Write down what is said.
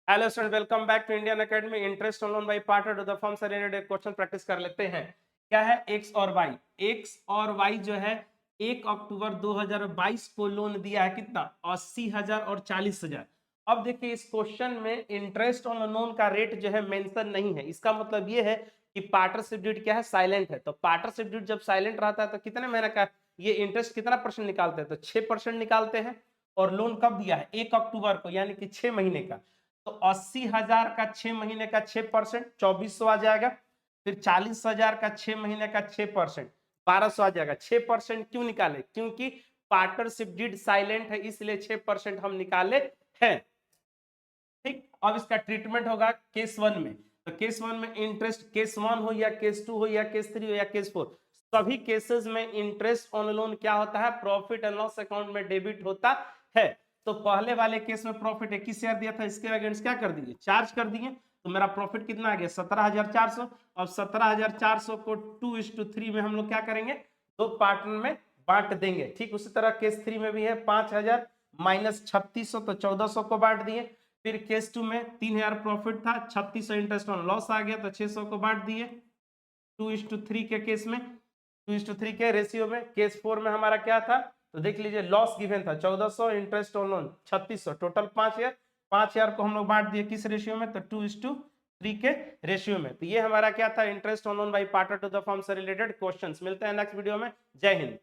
Hello student, welcome back to Indian Academy. Interest on loan by partner to the firm से related question practice कर लेते हैं। क्या है एक्स और वाई। एक्स और वाई जो है 1 अक्टूबर 2022 को लोन दिया है कितना, 80,000 और 40,000। अब देखिए इस क्वेश्चन में इंटरेस्ट ऑन लोन का रेट जो है मेंशन नहीं है। इसका मतलब ये है कि पार्टनरशिप ड्यूट क्या है, साइलेंट है। तो पार्टनरशिप ड्यूट जब साइलेंट रहता है तो कितने महीने का ये इंटरेस्ट कितना परसेंट निकालते हैं, तो 6% निकालते हैं। और लोन कब दिया है, 1 अक्टूबर को, यानी कि 6 महीने का। तो 80,000 का 6 महीने का 6% 2400 आ जाएगा। फिर 40,000 का 6 महीने का 6% 1200 आ जाएगा। 6% क्यों निकाले, क्योंकि पार्टनरशिप डीड साइलेंट है, इसलिए 6% हम निकाले हैं। ठीक, अब इसका ट्रीटमेंट होगा केस 1 में। तो केस 1 में इंटरेस्ट, केस 1 हो या केस 2 हो या केस 3 हो या केस 4, सभी केसेस में इंटरेस्ट ऑन लोन क्या होता है, प्रॉफिट एंड लॉस अकाउंट में डेबिट होता है। तो पहले वाले केस में प्रॉफिट 21,000 दिया था, इसके अगेंस्ट क्या कर दिए, चार्ज कर दिए। तो मेरा प्रॉफिट कितना आ गया, 17,400। अब 17,400 को 2:3 में हम लोग क्या करेंगे, दो पार्टनर में बांट देंगे। ठीक उसी तरह केस 3 में भी है, 5,000 माइनस 3600 तो 1400 को बांट दिए। फिर केस 2 में 3,000 प्रॉफिट था, 3600 इंटरेस्ट ऑन लॉस आ गया तो 600 को बांट दिए 2:3 के केस में, 2:3 के रेशियो में। केस 4 में हमारा क्या था, तो देख लीजिए लॉस गिवन था 1400, इंटरेस्ट ऑन लोन 3600, टोटल 5,000। 5,000 को हम लोग बांट दिए किस रेशियो में, तो 2:3 के रेशियो में। तो ये हमारा क्या था, interest on loan by partner to the firm से रिलेटेड क्वेश्चंस। मिलते हैं नेक्स्ट वीडियो में। जय हिंद।